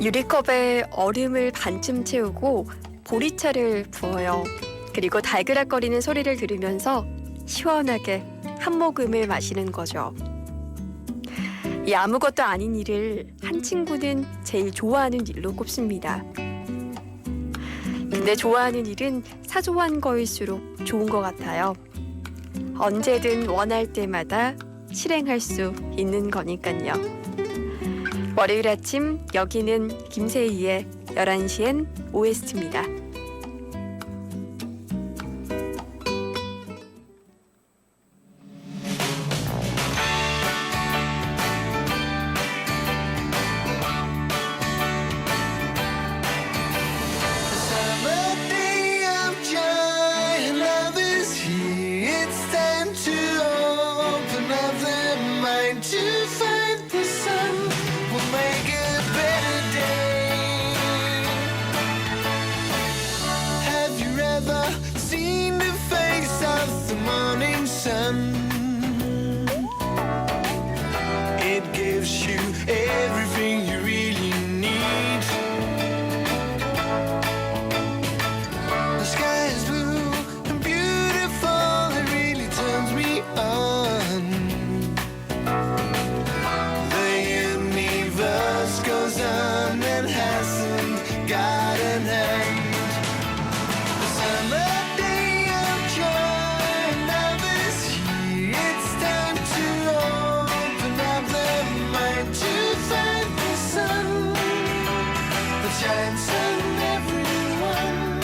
유리컵에 얼음을 반쯤 채우고 보리차를 부어요. 그리고 달그락거리는 소리를 들으면서 시원하게 한 모금을 마시는 거죠. 이 아무것도 아닌 일을 한 친구는 제일 좋아하는 일로 꼽습니다. 근데 좋아하는 일은 사소한 거일수록 좋은 것 같아요. 언제든 원할 때마다 실행할 수 있는 거니까요. 월요일 아침 여기는 김세희의 11시엔 OST입니다. Seen the face of the morning sun. It gives you everything you really need. The sky is blue and beautiful. It really turns me on. The universe goes on and hasn't got an end. Shines on everyone,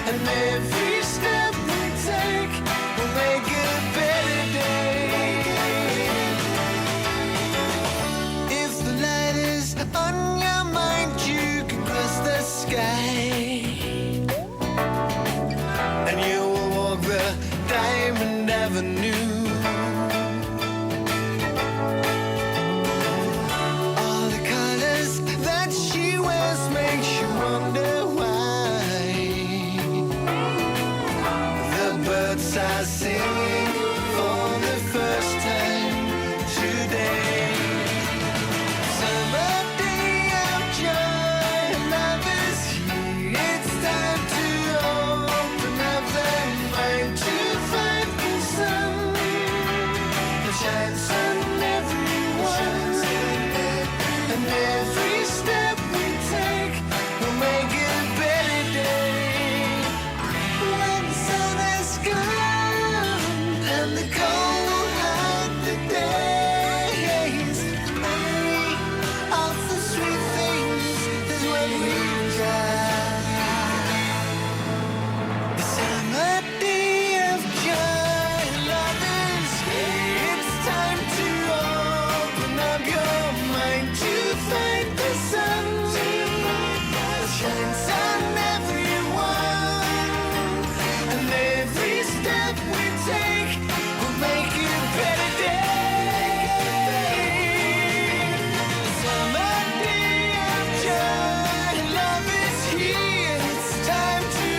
and every step we take will make a better day. If the light is on your mind, you can cross the sky, and you will walk the Diamond Avenue. Birds are singing for the first time today. Summer day of joy, love is here. It's time to open up the mind to find the sun that shines on everyone, and every step we take will make it a better day. When the sun has gone and the cold will hide the days, the memory of the sweet things is when we die. The summer day of joy, love is here. It's time to open up your mind to find the sun that shines on everyone. And every step we take will make it a better day. Summer day of joy, love is here. It's time to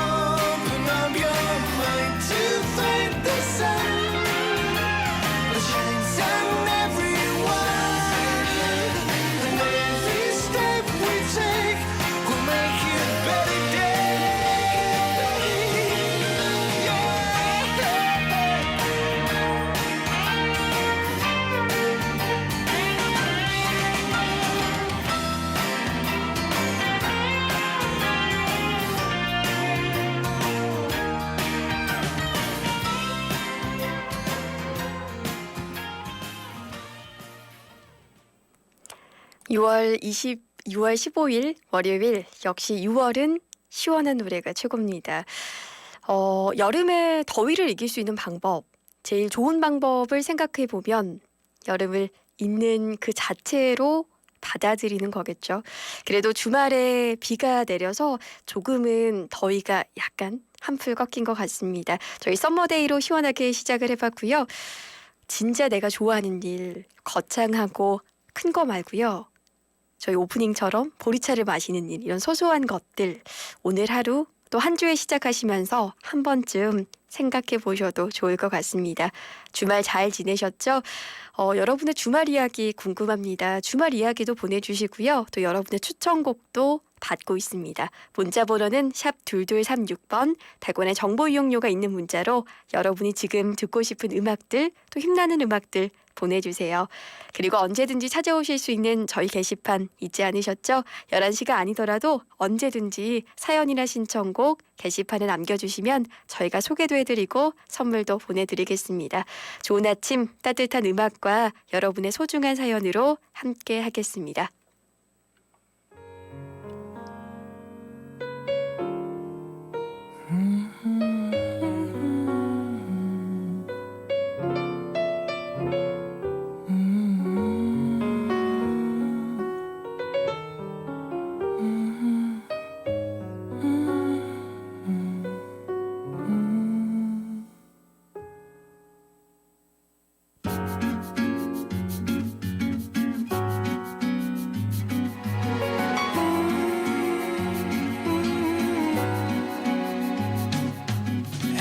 open up your mind to find the sun that shines on everyone. And every step we take will make it a better day. (6월 15일) 월요일, 역시 6월은 시원한 노래가 최고입니다. 여름의 더위를 이길 수 있는 방법, 제일 좋은 방법을 생각해 보면 여름을 있는 그 자체로 받아들이는 거겠죠. 그래도 주말에 비가 내려서 조금은 더위가 약간 한풀 꺾인 것 같습니다. 저희 썸머데이로 시원하게 시작을 해봤고요. 진짜 내가 좋아하는 일, 거창하고 큰 거 말고요. 저희 오프닝처럼 보리차를 마시는 일, 이런 소소한 것들, 오늘 하루 또 한 주에 시작하시면서 한 번쯤 생각해 보셔도 좋을 것 같습니다. 주말 잘 지내셨죠? 여러분의 주말 이야기 궁금합니다. 주말 이야기도 보내주시고요. 또 여러분의 추천곡도 받고 있습니다. 문자 번호는 샵 2236번, 100원의 정보 이용료가 있는 문자로 여러분이 지금 듣고 싶은 음악들, 또 힘나는 음악들 보내주세요. 그리고 언제든지 찾아오실 수 있는 저희 게시판 잊지 않으셨죠? 11시가 아니더라도 언제든지 사연이나 신청곡 게시판에 남겨주시면 저희가 소개도 해드리고 선물도 보내드리겠습니다. 좋은 아침, 따뜻한 음악과 여러분의 소중한 사연으로 함께 하겠습니다.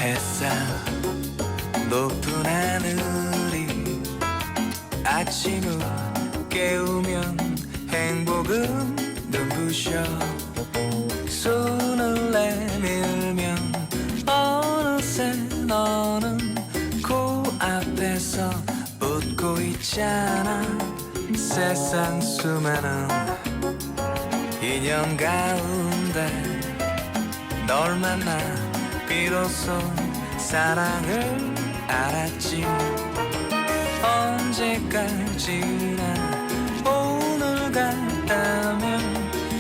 햇살 높은 하늘이 아침을 깨우면 행복은 눈부셔 손을 내밀면 어느새 너는 코앞에서 웃고 있잖아 세상 수많은 인연 가운데 널 만나 비로소 사랑을 알았지 언제까지나 오늘 같다면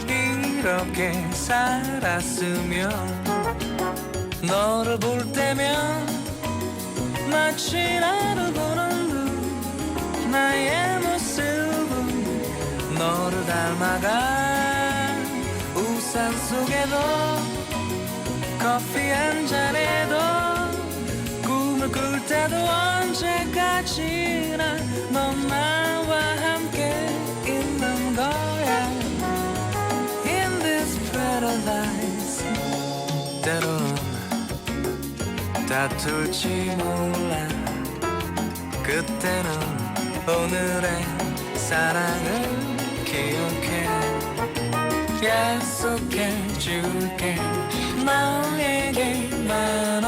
이렇게 살았으면 너를 볼 때면 마치 나를 보는 듯 나의 모습은 너를 닮아가 우산 속에도 커피 한 잔에도 꿈을 꿀 때도 언제까지나 넌 나와 함께 있는 거야 In this paradise 때로는 다툴지 몰라 그때는 오늘의 사랑을 기억해 약속해줄게 너에게만은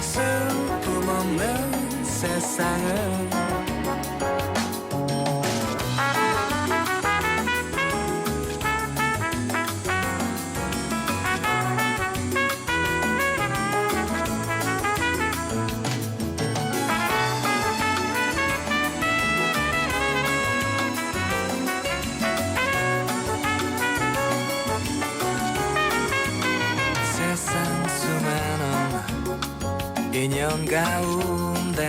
슬픔 없는 세상을 인연 가운데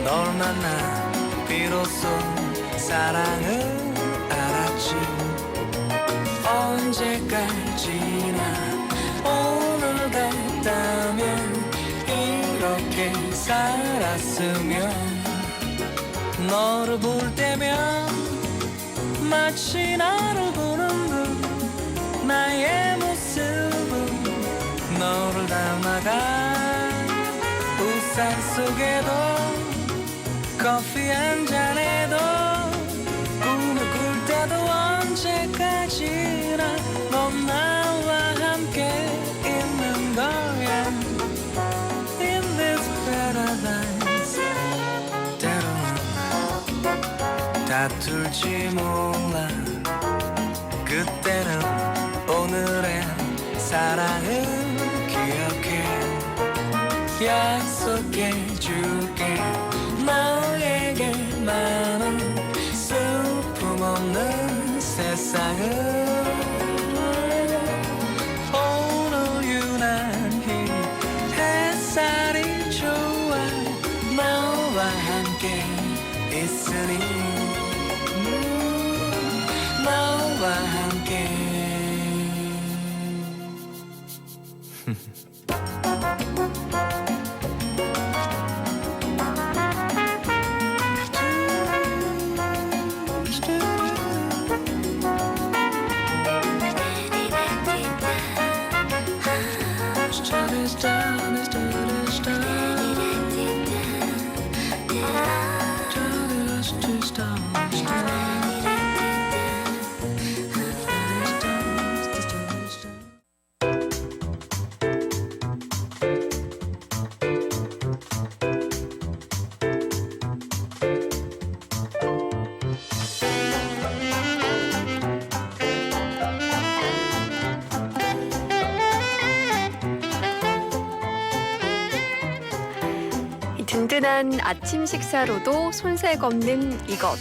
널 만나 비로소 사랑을 알았지 언제까지나 오늘 같다면 이렇게 살았으면 너를 볼 때면 마치 나를 보는 듯 나의 모습은 너를 닮아가 우산 속에도 커피 한 잔에도 꿈을 꿀 때도 언제까지나 넌 나와 함께 있는 거야 In this paradise 때로는 다툴지 몰라 그때는 오늘의 사랑을 기억해 약속해줄게 너에게만은 슬픔 없는 세상을 오늘 유난히 햇살이 좋아 너와 함께 있으니 너와 함께 이 든든한 아침 식사로도 손색 없는 이것.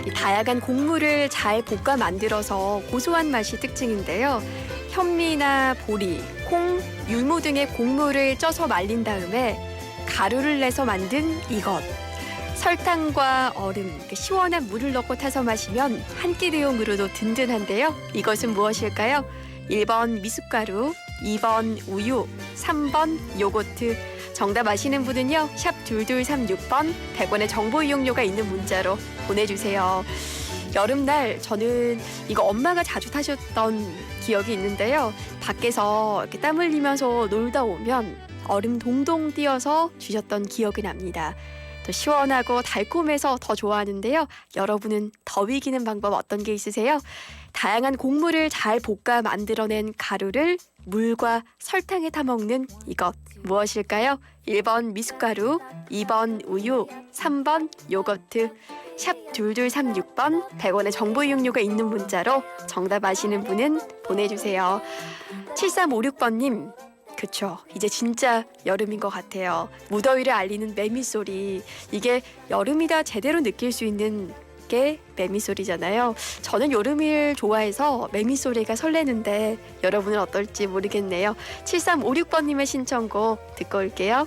이 다양한 곡물을 잘 볶아 만들어서 고소한 맛이 특징인데요. 현미나 보리, 콩, 율무 등의 곡물을 쪄서 말린 다음에 가루를 내서 만든 이것. 설탕과 얼음, 시원한 물을 넣고 타서 마시면 한 끼 대용으로도 든든한데요. 이것은 무엇일까요? 1번 미숫가루, 2번 우유, 3번 요거트. 정답 아시는 분은요. 샵 2236번 100원의 정보 이용료가 있는 문자로 보내주세요. 여름날 저는 이거 엄마가 자주 타셨던 기억이 있는데요. 밖에서 이렇게 땀 흘리면서 놀다 오면 얼음 동동 띄어서 주셨던 기억이 납니다. 또 시원하고 달콤해서 더 좋아하는데요. 여러분은 더위 이기는 방법 어떤 게 있으세요? 다양한 곡물을 잘 볶아 만들어낸 가루를 물과 설탕에 타먹는 이것 무엇일까요? 1번 미숫가루, 2번 우유, 3번 요거트. 샵 2236번 100원의 정보 이용료가 있는 문자로 정답 아시는 분은 보내주세요. 7356번님. 그쵸. 이제 진짜 여름인 것 같아요. 무더위를 알리는 매미소리. 이게 여름이다 제대로 느낄 수 있는 게 매미소리잖아요. 저는 여름을 좋아해서 매미소리가 설레는데 여러분은 어떨지 모르겠네요. 7356번님의 신청곡 듣고 올게요.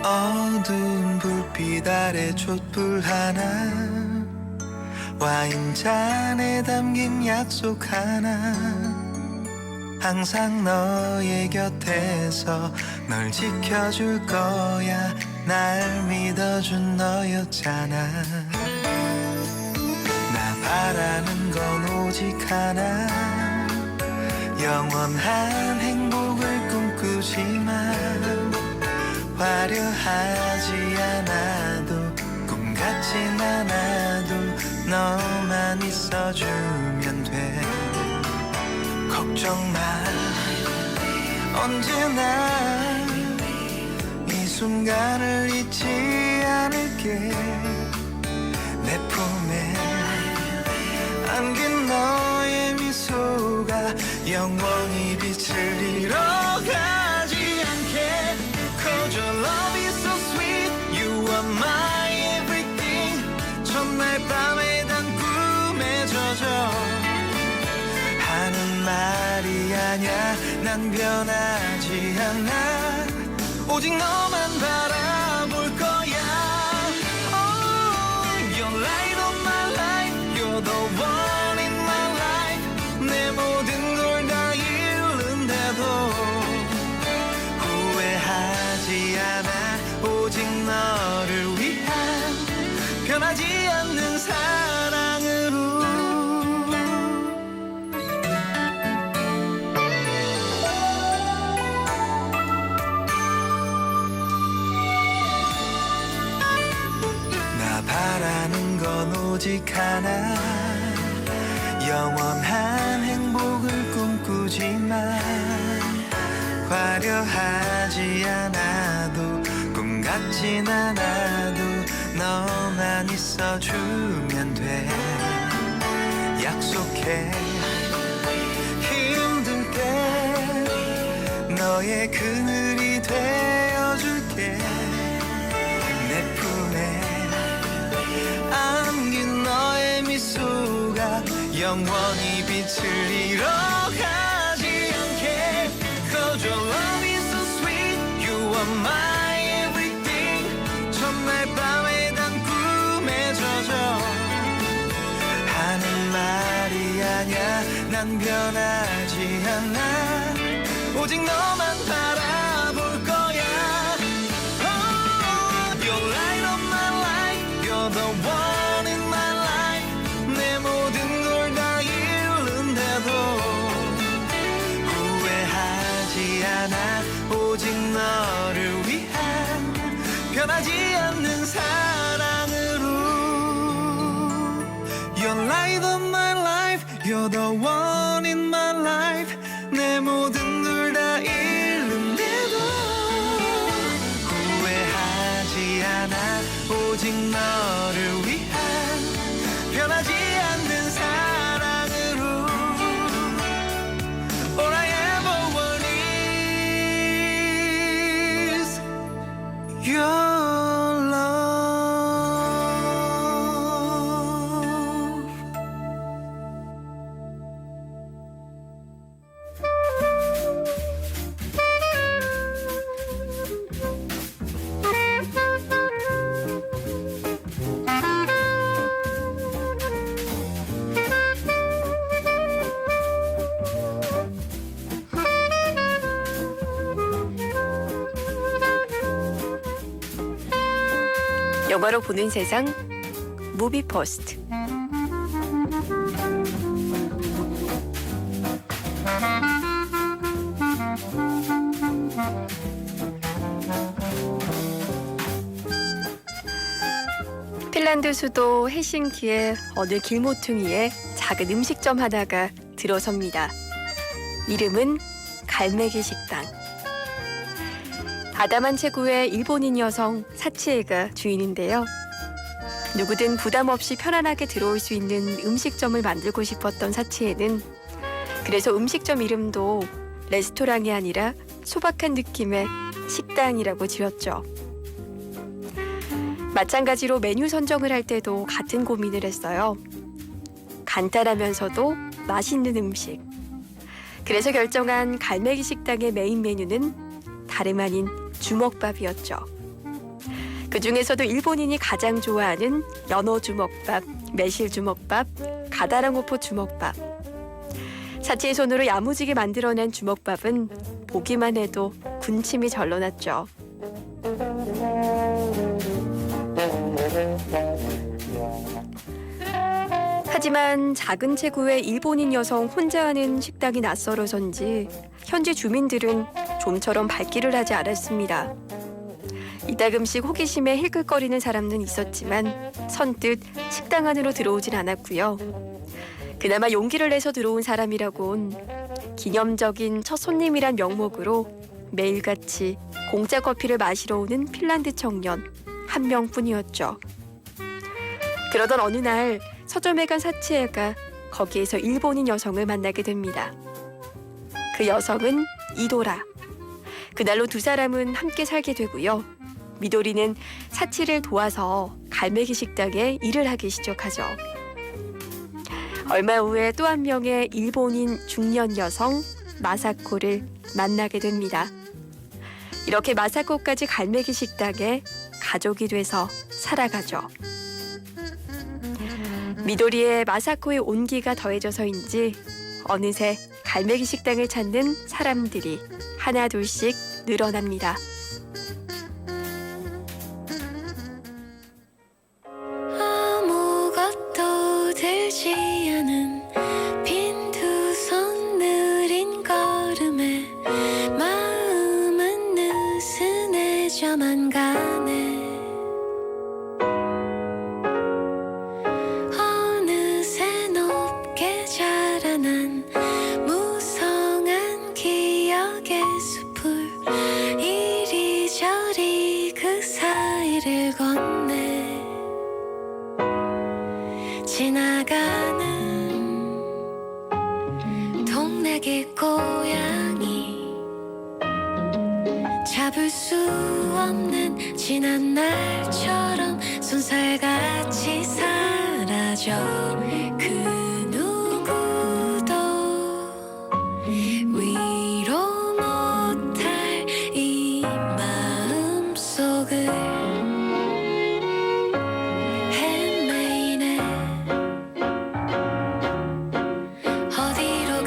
어두운 불빛 아래 촛불 하나 와인잔에 담긴 약속 하나 항상 너의 곁에서 널 지켜줄 거야 날 믿어준 너였잖아 나 바라는 건 오직 하나 영원한 행복을 꿈꾸지만 화려하지 않아도 꿈 같진 않아도 너만 있어주면 돼 걱정 마 언제나 이 순간을 잊지 않을게 내 품에 안긴 너의 미소가 영원히 빛을 잃어가지 않게 Cause your love is so sweet You are my everything 첫날 밤에 단 꿈에 젖어 하는 말이 아냐 난 변하지 않아 오직 너만 바라볼 거야 Oh, you're light of my life You're the one in my life 내 모든 걸 다 잃는데도 후회하지 않아 오직 너를 위한 변하지 않는 사랑으로 나 바라는 건 오직 하나 영원한 행복을 꿈꾸지만 화려하지 않아도 꿈 같진 않아도 너만 있어주면 돼 약속해 힘들 때 너의 그늘이 되어줄게 내 품에 안긴 너의 미소가 영원히 빛을 잃어가지 않게 Cause your love is so sweet You are my everything 첫날 밤에 단 꿈에 젖어 난 변하지 않아 오직 너만 바라볼 거야 You're light of my life You're the one in my life 내 모든 걸 다 잃는데도 후회하지 않아 오직 너를 위한 변하지 않는 사랑으로 You're light of my life You're the one in my life 내 모든 걸 다 잃는데도 후회하지 않아 오직 너를 위한 변하지 않는 사랑으로 All I ever want is your love 영화로 보는 세상 무비 포스트. 핀란드 수도 헬싱키의 어느 길모퉁이에 작은 음식점 하나가 들어섭니다. 이름은 갈매기 식당. 아담한 체구의 일본인 여성 사치에가 주인인데요. 누구든 부담 없이 편안하게 들어올 수 있는 음식점을 만들고 싶었던 사치에는 그래서 음식점 이름도 레스토랑이 아니라 소박한 느낌의 식당이라고 지었죠. 마찬가지로 메뉴 선정을 할 때도 같은 고민을 했어요. 간단하면서도 맛있는 음식. 그래서 결정한 갈매기 식당의 메인 메뉴는 다름 아닌 주먹밥이었죠. 그 중에서도 일본인이 가장 좋아하는 연어 주먹밥, 매실 주먹밥, 가다랑어포 주먹밥. 사치의 손으로 야무지게 만들어낸 주먹밥은 보기만 해도 군침이 절로 났죠. 하지만 작은 체구의 일본인 여성 혼자 하는 식당이 낯설어서인지 현지 주민들은 좀처럼 발길을 하지 않았습니다. 이따금씩 호기심에 힐끗거리는 사람은 있었지만 선뜻 식당 안으로 들어오진 않았고요. 그나마 용기를 내서 들어온 사람이라곤 기념적인 첫 손님이란 명목으로 매일같이 공짜 커피를 마시러 오는 핀란드 청년 한 명뿐이었죠. 그러던 어느 날 서점에 간 사치에가 거기에서 일본인 여성을 만나게 됩니다. 그 여성은 이도라. 그날로 두 사람은 함께 살게 되고요. 미도리는 사치를 도와서 갈매기 식당에 일을 하기 시작하죠. 얼마 후에 또 한 명의 일본인 중년 여성 마사코를 만나게 됩니다. 이렇게 마사코까지 갈매기 식당에 가족이 돼서 살아가죠. 미도리의 마사코의 온기가 더해져서인지 어느새 갈매기 식당을 찾는 사람들이 하나 둘씩 늘어납니다. 아무것도 들지 않은 빈 두 손 느린 걸음에 마음은 느슨해져만 가네. 어느새 높게 자라난 무성한 기억의 숲을 이리저리 그 사이를 건네. 지나가는 동네길 고양이 잡을 수 없는 지난 날처럼 손살같이 사라져. 그 누구도 위로 못할 이 마음속을 헤매이네. 어디로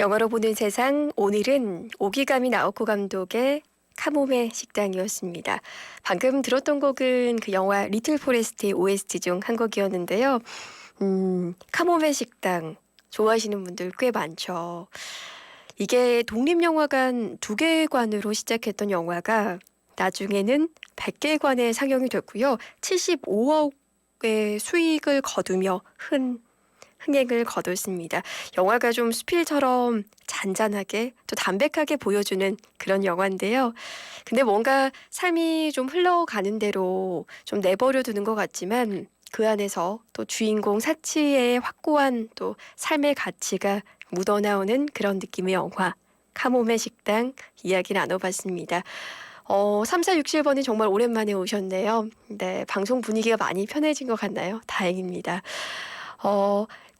영화로 보는 세상, 오늘은 오기가미 나오코 감독의 카모메 식당이었습니다. 방금 들었던 곡은 그 영화 리틀 포레스트의 OST 중 한 곡이었는데요. 카모메 식당 좋아하시는 분들 꽤 많죠. 이게 독립영화관 2개관으로 시작했던 영화가 나중에는 100개관에 상영이 됐고요. 75억의 수익을 거두며 흥행을 거뒀습니다. 영화가 좀 수필처럼 잔잔하게 또 담백하게 보여주는 그런 영화인데요. 근데 뭔가 삶이 좀 흘러가는 대로 좀 내버려 두는 것 같지만 그 안에서 또 주인공 사치의 확고한 또 삶의 가치가 묻어나오는 그런 느낌의 영화 카모메 식당 이야기 나눠봤습니다. 3467번이 정말 오랜만에 오셨네요. 네, 방송 분위기가 많이 편해진 것 같나요? 다행입니다.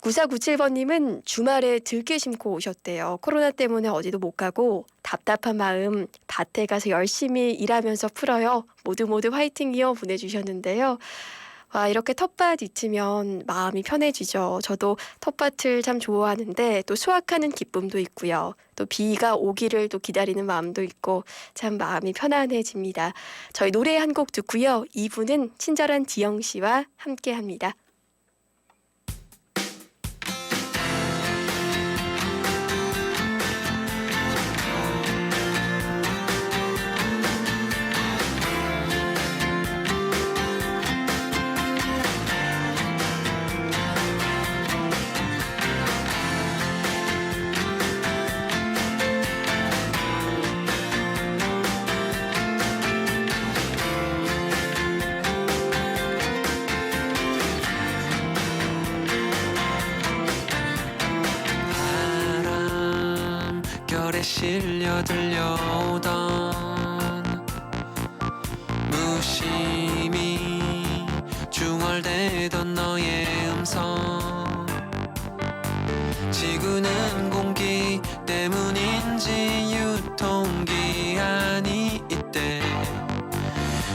9497번님은 주말에 들깨 심고 오셨대요. 코로나 때문에 어디도 못 가고 답답한 마음 밭에 가서 열심히 일하면서 풀어요. 모두 화이팅이요 보내주셨는데요. 와, 이렇게 텃밭 있으면 마음이 편해지죠. 저도 텃밭을 참 좋아하는데 또 수확하는 기쁨도 있고요. 또 비가 오기를 또 기다리는 마음도 있고 참 마음이 편안해집니다. 저희 노래 한 곡 듣고요. 2부는 친절한 지영 씨와 함께합니다. 바람결에 실려 들려오던 무심히 중얼대던 너의 음성 지구는 공기 때문인지 유통기한이 있대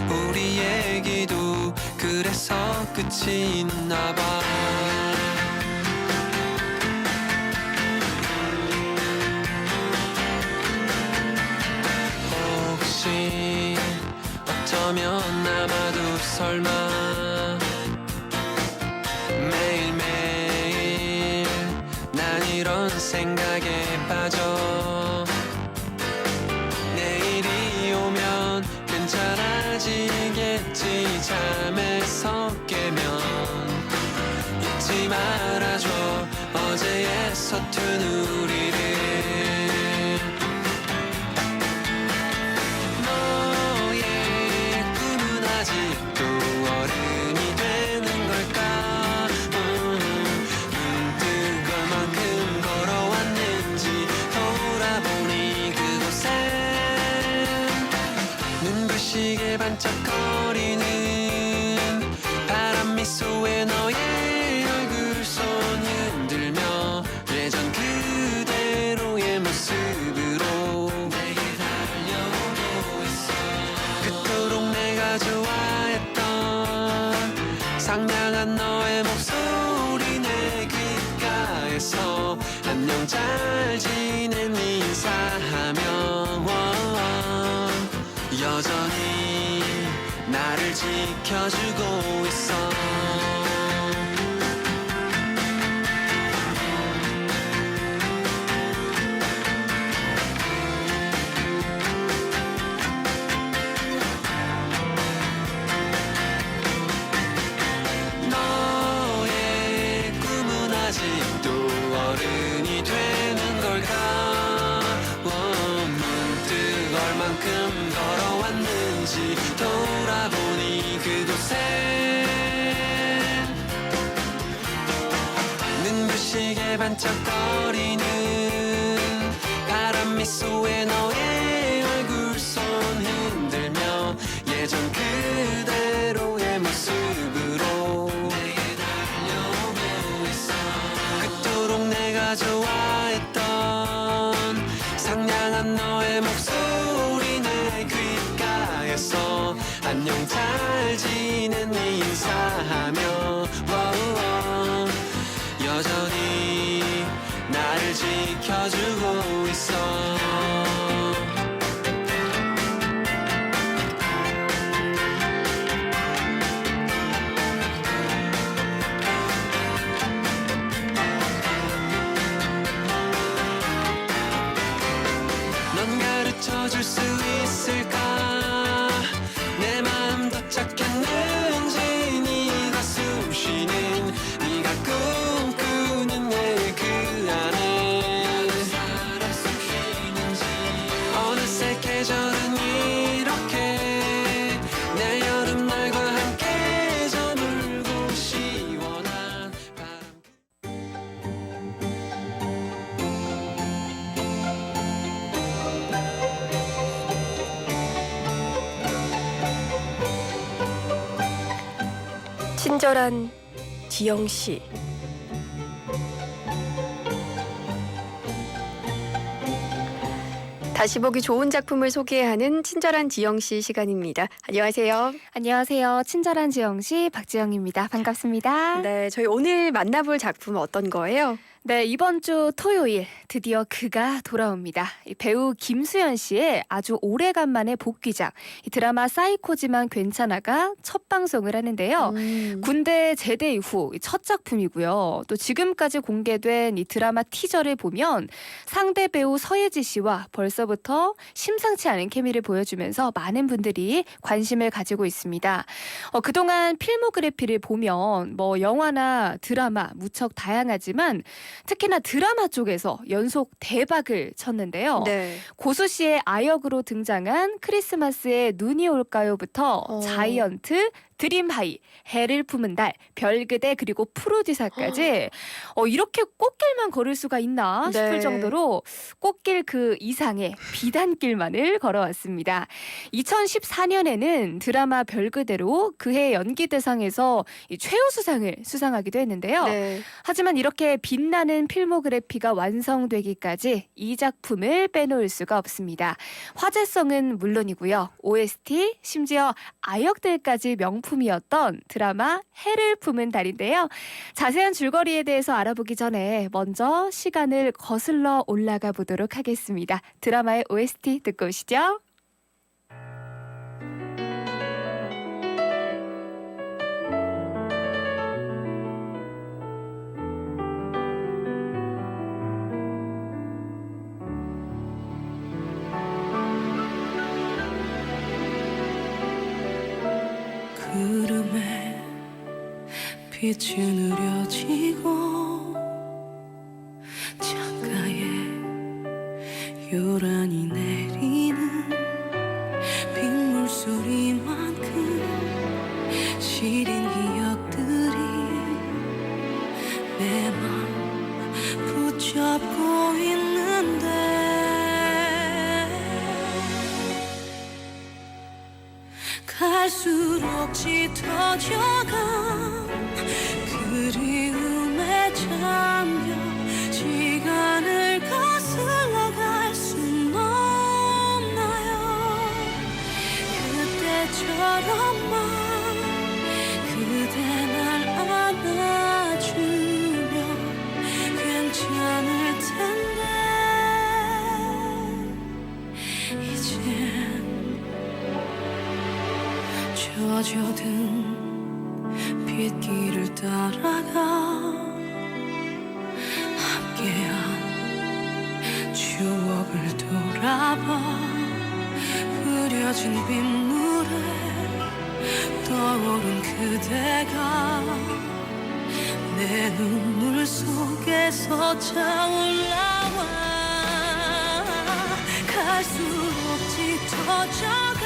우리 얘기도 그래서 끝이 있나봐 어쩌면 아마도 설마 매일매일 난 이런 생각에 빠져 내일이 오면 괜찮아지겠지 잠에서 깨면 잊지 말아줘 어제의 서툰 우리를 시계 반짝거리는 바람 미소에 너의 얼굴손 흔들며 예전 그대로의 모습으로 내게 달려오고 있어 그토록 내가 좋아했던 상냥한 너의 목소리 내 귓가에서 안녕 잘 지냈니 인사하며 여전히 나를 지켜주고 있어 너의 꿈은 아직도 어른이 되는 걸까 문득 얼만큼 걸어왔는지 돌아보니 그곳엔 눈부시게 반짝거리는 바람 미소에 너의 얼굴손 흔들며 예전 그대로의 모습으로 내게 달려오고 있어 그토록 내가 좋아했던 상냥한 너의 목소리 내 귓가에서 안녕 잘 지냈니 인사하며 여전히 나를 지켜주고 친절한 지영 씨. 다시 보기 좋은 작품을 소개하는 친절한 지영 씨 시간입니다. 안녕하세요. 안녕하세요. 친절한 지영씨 박지영입니다. 반갑습니다. 네, 저희 오늘 만나볼 작품은 어떤 거예요? 네, 이번 주 토요일 드디어 그가 돌아옵니다. 이 배우 김수현 씨의 아주 오래간만에 복귀작 이 드라마 사이코지만 괜찮아가 첫 방송을 하는데요. 군대 제대 이후 첫 작품이고요. 또 지금까지 공개된 이 드라마 티저를 보면 상대 배우 서예지 씨와 벌써부터 심상치 않은 케미를 보여주면서 많은 분들이 관심을 가지고 있습니다. 그동안 필모그래피를 보면 뭐 영화나 드라마 무척 다양하지만 특히나 드라마 쪽에서 연속 대박을 쳤는데요. 네. 고수 씨의 아역으로 등장한 크리스마스에 눈이 올까요부터 자이언트, 드림하이, 해를 품은 달, 별그대 그리고 프로디사까지 이렇게 꽃길만 걸을 수가 있나 싶을 네. 정도로 꽃길 그 이상의 비단길만을 걸어왔습니다. 2014년에는 드라마 별그대로 그해 연기대상에서 이 최우수상을 수상하기도 했는데요. 네. 하지만 이렇게 빛나는 필모그래피가 완성되기까지 이 작품을 빼놓을 수가 없습니다. 화제성은 물론이고요. OST, 심지어 아역들까지 명품이었던 드라마 해를 품은 달인데요. 자세한 줄거리에 대해서 알아보기 전에 먼저 시간을 거슬러 올라가 보도록 하겠습니다. 드라마의 OST 듣고 오시죠. 구름에 빛이 느려지고 창가에 요란히 내리는 빗물 소리만큼 시린 기억들이 내 맘 붙잡고 있는데 갈수록 짙어져간 그리움에 잠겨 시간을 거슬러 갈 순 없나요? 그때처럼만 그대 날 안아주면 괜찮을 텐데 이젠 젖어든 빗길을 따라가 함께한 추억을 돌아봐 흐려진 빗물에 떠오른 그대가 내 눈물 속에서 차올라와 갈수록 짙어져간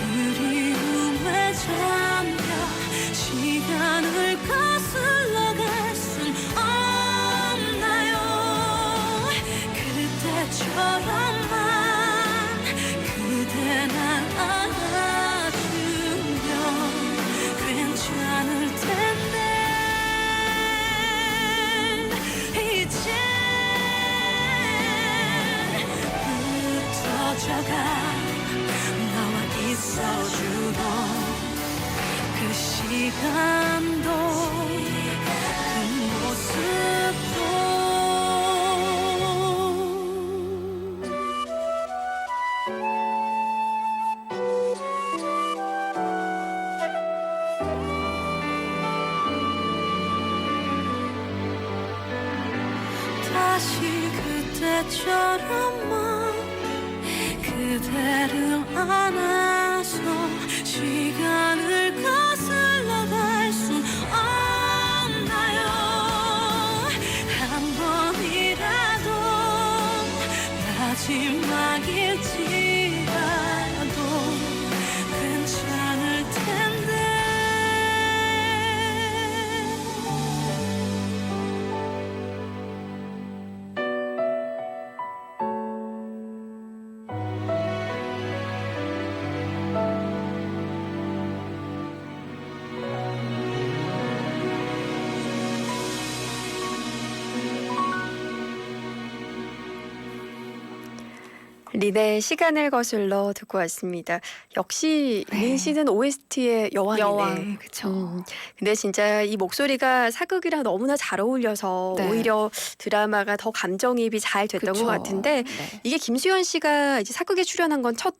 그리움에 잠겨 시간을 거슬러 갈 순 없나요? 그때처럼만 그대 날 안아주면 괜찮을 텐데 이제 흩어져가 나와 있어주던 그 시간도 그 모습도 다시 그때처럼만 그대를 안아서 시간을 거슬러 갈 순 없나요? 한 번이라도 마지막일지라도 괜찮을 텐데 린의 시간을 거슬러 듣고 왔습니다. 역시 네. 린 씨는 OST의 여왕이네. 여왕, 그쵸. 근데 진짜 이 목소리가 사극이랑 너무나 잘 어울려서 네. 오히려 드라마가 더 감정이입이 잘 됐던 그쵸. 것 같은데 네. 이게 김수현 씨가 이제 사극에 출연한 건 첫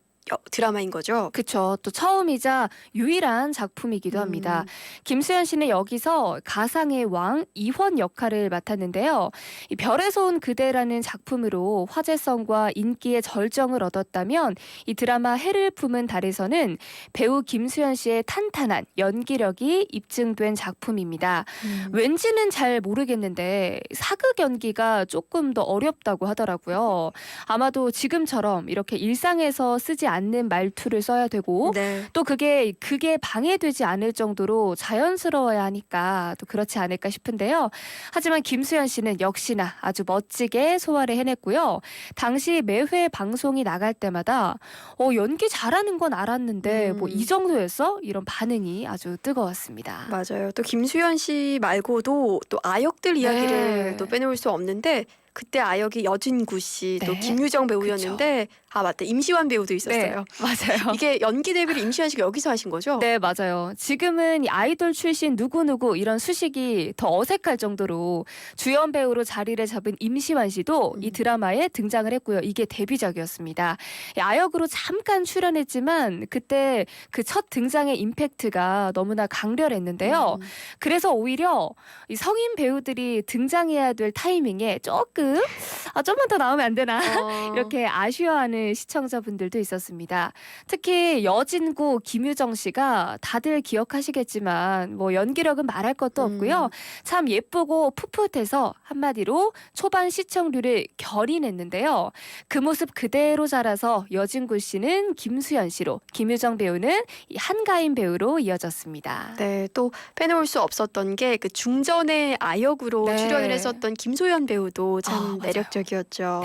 드라마인 거죠? 그쵸. 또 처음이자 유일한 작품이기도 합니다. 김수현 씨는 여기서 가상의 왕 이헌 역할을 맡았는데요. 이 별에서 온 그대라는 작품으로 화제성과 인기의 절정을 얻었다면 이 드라마 해를 품은 달에서는 배우 김수현 씨의 탄탄한 연기력이 입증된 작품입니다. 왠지는 잘 모르겠는데 사극 연기가 조금 더 어렵다고 하더라고요. 아마도 지금처럼 이렇게 일상에서 쓰지 않는 말투를 써야 되고 네. 또 그게 방해되지 않을 정도로 자연스러워야 하니까 또 그렇지 않을까 싶은데요. 하지만 김수현 씨는 역시나 아주 멋지게 소화를 해냈고요. 당시 매회 방송이 나갈 때마다 연기 잘하는 건 알았는데 뭐 이 정도였어? 이런 반응이 아주 뜨거웠습니다. 맞아요. 또 김수현 씨 말고도 또 아역들 이야기를 네. 또 빼놓을 수 없는데 그때 아역이 여진구 씨, 또 네. 김유정 배우였는데 아 맞다 임시완 배우도 있었어요. 맞아요. 이게 연기 데뷔를 임시완 씨가 여기서 하신 거죠? 네, 맞아요. 지금은 이 아이돌 출신 누구누구 이런 수식이 더 어색할 정도로 주연 배우로 자리를 잡은 임시완 씨도 이 드라마에 등장을 했고요. 이게 데뷔작이었습니다. 이 아역으로 잠깐 출연했지만 그때 그 첫 등장의 임팩트가 너무나 강렬했는데요. 그래서 오히려 이 성인 배우들이 등장해야 될 타이밍에 좀만 더 나오면 안 되나 이렇게 아쉬워하는 시청자분들도 있었습니다. 특히 여진구 김유정 씨가 다들 기억하시겠지만 뭐 연기력은 말할 것도 없고요. 참 예쁘고 풋풋해서 한마디로 초반 시청률을 견인했는데요. 그 모습 그대로 자라서 여진구 씨는 김수현 씨로, 김유정 배우는 이 한가인 배우로 이어졌습니다. 네, 또 빼놓을 수 없었던 게 그 중전의 아역으로 네. 출연을 했었던 김소연 배우도 참 맞아요. 매력적이었죠.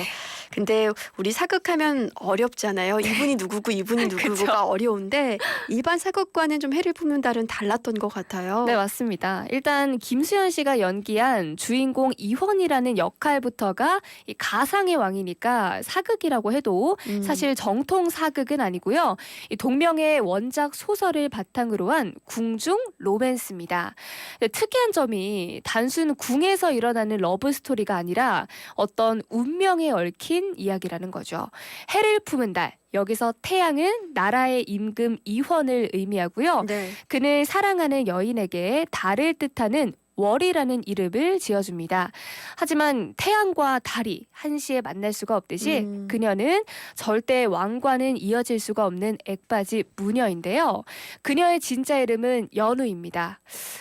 근데 우리 사극하면 어렵잖아요. 이분이 누구고 이분이 누구고가 어려운데 일반 사극과는 좀 해를 품는 달은 달랐던 것 같아요. 네, 맞습니다. 일단 김수현 씨가 연기한 주인공 이헌이라는 역할부터가 이 가상의 왕이니까 사극이라고 해도 사실 정통 사극은 아니고요. 이 동명의 원작 소설을 바탕으로 한 궁중 로맨스입니다. 근데 특이한 점이 단순 궁에서 일어나는 러브 스토리가 아니라 어떤 운명에 얽힌 이야기라는 거죠. 해를 품은 달. 여기서 태양은 나라의 임금 이헌을 의미하고요. 네. 그는 사랑하는 여인에게 달을 뜻하는 월이라는 이름을 지어줍니다. 하지만 태양과 달이 한시에 만날 수가 없듯이 그녀는 절대 왕과는 이어질 수가 없는 액바지 무녀인데요. 그녀의 진짜 이름은 연우입니다.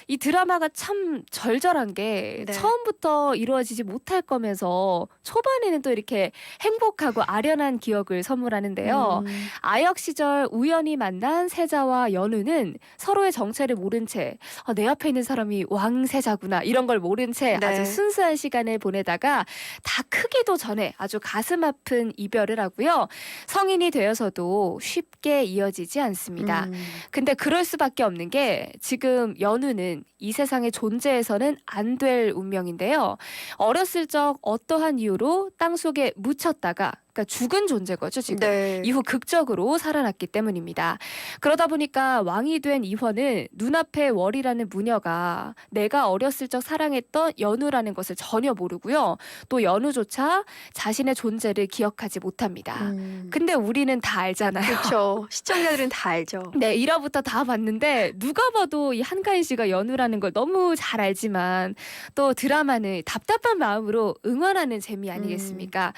이 드라마가 참 절절한 게 네. 처음부터 이루어지지 못할 거면서 초반에는 또 이렇게 행복하고 아련한 기억을 선물하는데요. 아역 시절 우연히 만난 세자와 연우는 서로의 정체를 모른 채 내 앞에 있는 사람이 왕세자구나 이런 걸 모른 채 네. 아주 순수한 시간을 보내다가 다 크기도 전에 아주 가슴 아픈 이별을 하고요. 성인이 되어서도 쉽게 이어지지 않습니다. 근데 그럴 수밖에 없는 게 지금 연우는 이 세상에 존재해서는 안 될 운명인데요. 어렸을 적 어떠한 이유로 땅속에 묻혔다가 그러니까 죽은 존재 거죠, 지금. 네. 이후 극적으로 살아났기 때문입니다. 그러다 보니까 왕이 된 이헌은 눈앞에 월이라는 무녀가 내가 어렸을 적 사랑했던 연우라는 것을 전혀 모르고요. 또 연우조차 자신의 존재를 기억하지 못합니다. 근데 우리는 다 알잖아요. 그렇죠. 시청자들은 다 알죠. 네, 1화부터 다 봤는데 누가 봐도 이 한가인 씨가 연우라는 걸 너무 잘 알지만 또 드라마는 답답한 마음으로 응원하는 재미 아니겠습니까?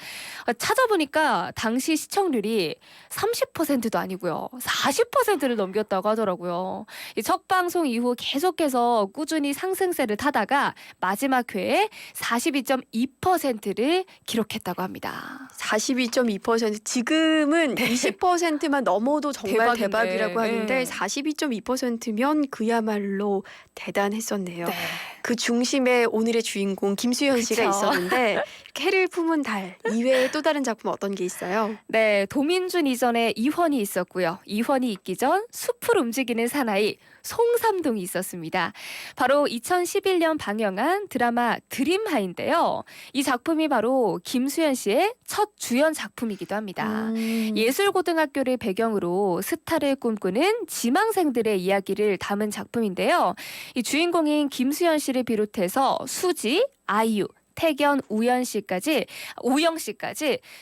찾아보니까 당시 시청률이 30%도 아니고요. 40%를 넘겼다고 하더라고요. 이 첫 방송 이후 계속해서 꾸준히 상승세를 타다가 마지막 회에 42.2%를 기록했다고 합니다. 42.2% 지금은 20%만 넘어도 정말 대박인데. 대박이라고 하는데 네. 42.2%면 그야말로 대단했었네요. 네. 그 중심에 오늘의 주인공 김수현 씨가 그쵸. 있었는데 해를 품은 달 이외에 또 다른 작품 어떤 게 있어요? 네, 도민준 이전에 이헌이 있었고요. 이헌이 있기 전 숲을 움직이는 사나이 송삼동이 있었습니다. 바로 2011년 방영한 드라마 드림하이인데요. 이 작품이 바로 김수현 씨의 첫 주연 작품이기도 합니다. 예술고등학교를 배경으로 스타를 꿈꾸는 지망생들의 이야기를 담은 작품인데요. 이 주인공인 김수현 씨를 비롯해서 수지, 아이유, 태견, 우영 씨까지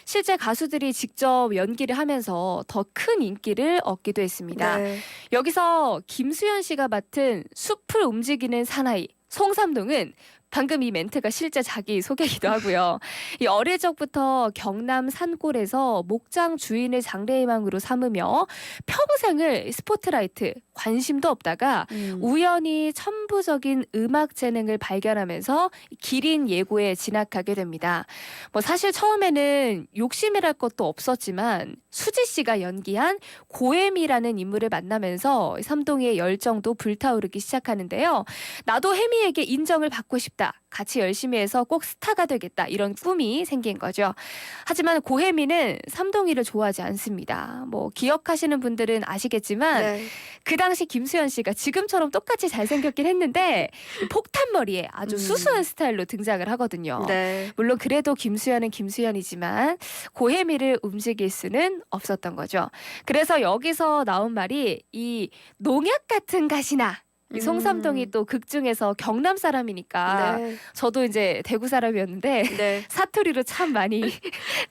실제 가수들이 직접 연기를 하면서 더 큰 인기를 얻기도 했습니다. 네. 여기서 김수현 씨가 맡은 숲을 움직이는 사나이 송삼동은 방금 이 멘트가 실제 자기 소개이기도 하고요. 이 어릴 적부터 경남 산골에서 목장 주인을 장래희망으로 삼으며 평생을 스포트라이트 관심도 없다가 우연히 천부적인 음악 재능을 발견하면서 기린 예고에 진학하게 됩니다. 뭐 사실 처음에는 욕심이랄 것도 없었지만 수지 씨가 연기한 고혜미라는 인물을 만나면서 삼동이의 열정도 불타오르기 시작하는데요. 나도 혜미에게 인정을 받고 싶다. 같이 열심히 해서 꼭 스타가 되겠다. 이런 꿈이 생긴 거죠. 하지만 고혜미는 삼동이를 좋아하지 않습니다. 뭐 기억하시는 분들은 아시겠지만 네. 그 당시 김수현 씨가 지금처럼 똑같이 잘생겼긴 했는데 폭탄머리에 아주 수수한 스타일로 등장을 하거든요. 네. 물론 그래도 김수현은 김수현이지만 고혜미를 움직일 수는 없었던 거죠. 그래서 여기서 나온 말이 이 농약 같은 가시나 이 송삼동이 또 극 중에서 경남 사람이니까 네. 저도 이제 대구 사람이었는데 네. 사투리로 참 많이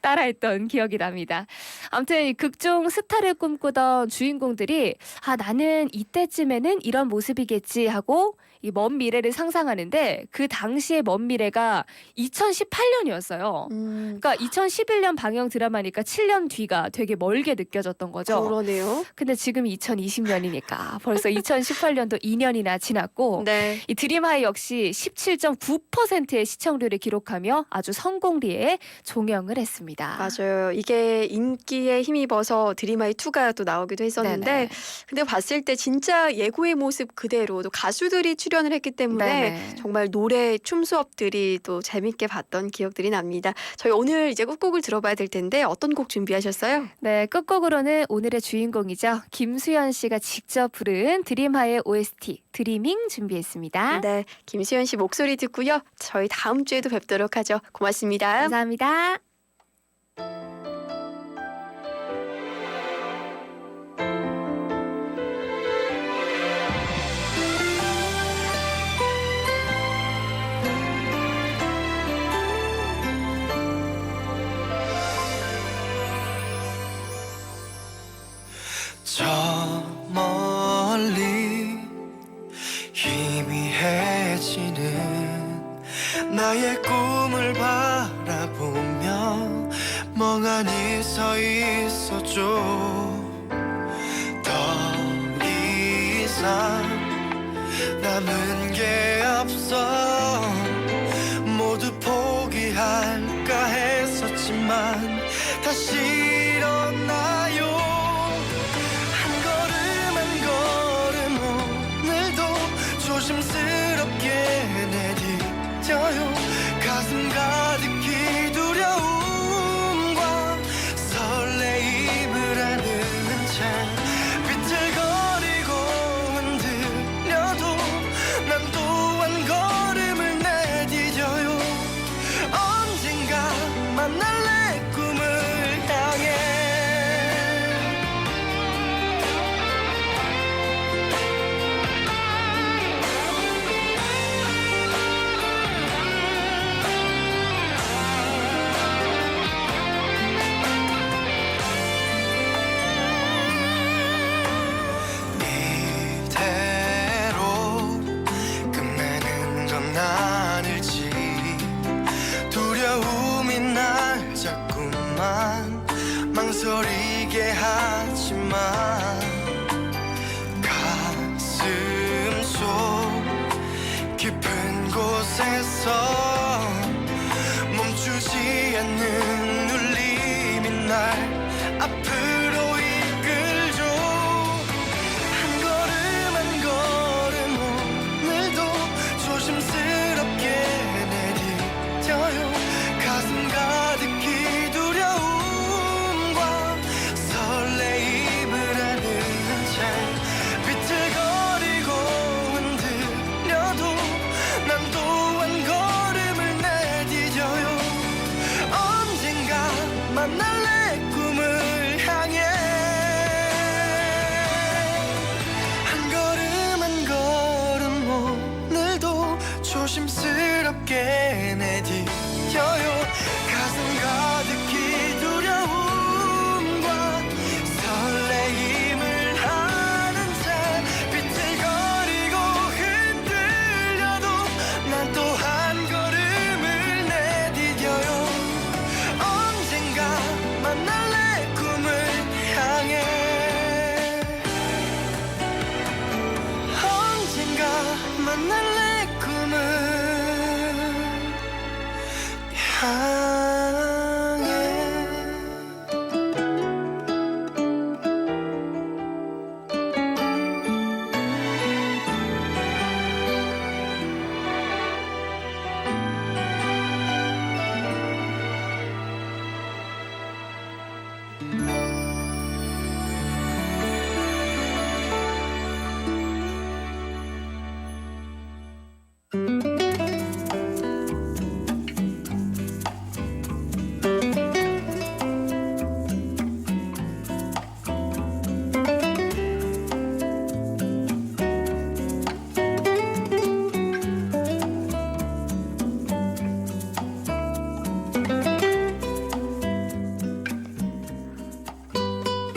따라했던 기억이 납니다. 아무튼 이 극중 스타를 꿈꾸던 주인공들이 나는 이때쯤에는 이런 모습이겠지 하고 이 먼 미래를 상상하는데 그 당시의 먼 미래가 2018년이었어요. 그러니까 2011년 방영 드라마니까 7년 뒤가 되게 멀게 느껴졌던 거죠. 그러네요. 근데 지금 2020년이니까 벌써 2018년도 2년이나 지났고 네. 이 드림하이 역시 17.9%의 시청률을 기록하며 아주 성공리에 종영을 했습니다. 맞아요. 이게 인기에 힘입어서 드림하이 2가 또 나오기도 했었는데 네네. 근데 봤을 때 진짜 예고의 모습 그대로 또 가수들이 출연을 했기 때문에 네네. 정말 노래 춤 수업들이 또 재밌게 봤던 기억들이 납니다. 저희 오늘 이제 끝곡을 들어봐야 될 텐데 어떤 곡 준비하셨어요? 네, 끝곡으로는 오늘의 주인공이죠. 김수현 씨가 직접 부른 드림하이의 OST 드리밍 준비했습니다. 네, 김수현 씨 목소리 듣고요. 저희 다음 주에도 뵙도록 하죠. 고맙습니다. 감사합니다. 저 멀리 희미해지는 나의 꿈을 바라보며 멍하니 서 있어줘. 더 이상 남은 게 없어. 모두 포기할까 했었지만 다시 일어나요. 한 걸음 한 걸음 오늘도 조심스럽게 내딛어요. 가슴 가득히 두려움과 설레임을 안는 채 비틀거리고 흔들려도 난 또 한 걸음을 내딛어요. 언젠가 만날 내 꿈을 향해. 이대로 끝내는 건 아닐지 두려움이 날 자꾸만 망설이게 하지만 가슴 속 깊은 곳에서 멈추지 않는 울림이 날 앞으로 이끌죠. 한 걸음 한 걸음 오늘도 조심스럽게 내딛어요. 가슴 가득히 두려움과 설레임을 조심스럽게 내디뎌요. 가슴 가득히 두려움과 설레임을 하는 채 비틀거리고 흔들려도 난 또 한 걸음을 내디뎌요. 언젠가 만날 내 꿈을 향해 언젠가 만날 내 꿈을 향해.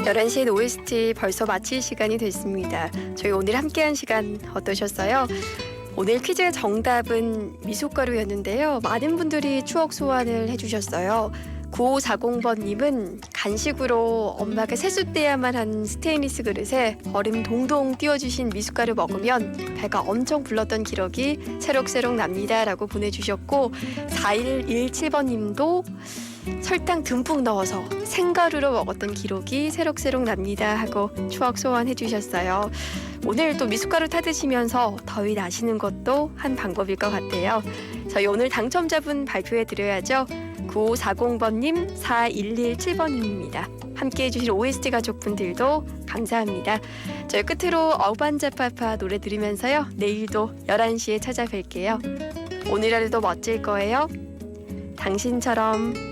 열한 시엔 OST 벌써 마칠 시간이 됐습니다. 저희 오늘 함께한 시간 어떠셨어요? 오늘 퀴즈의 정답은 미숫가루였는데요. 많은 분들이 추억 소환을 해주셨어요. 9540번님은 간식으로 엄마가 세수 때야만 한 스테인리스 그릇에 얼음 동동 띄워주신 미숫가루 먹으면 배가 엄청 불렀던 기억이 새록새록 납니다 라고 보내주셨고, 4117번님도 설탕 듬뿍 넣어서 생가루로 먹었던 기록이 새록새록 납니다 하고 추억 소환해 주셨어요. 오늘 또 미숫가루 타드시면서 더위 나시는 것도 한 방법일 것 같아요. 저희 오늘 당첨자분 발표해 드려야죠. 9540번님, 4117번님입니다. 함께해 주실 OST 가족분들도 감사합니다. 저희 끝으로 어반자파파 노래 들으면서요. 내일도 11시에 찾아뵐게요. 오늘 하루도 멋질 거예요. 당신처럼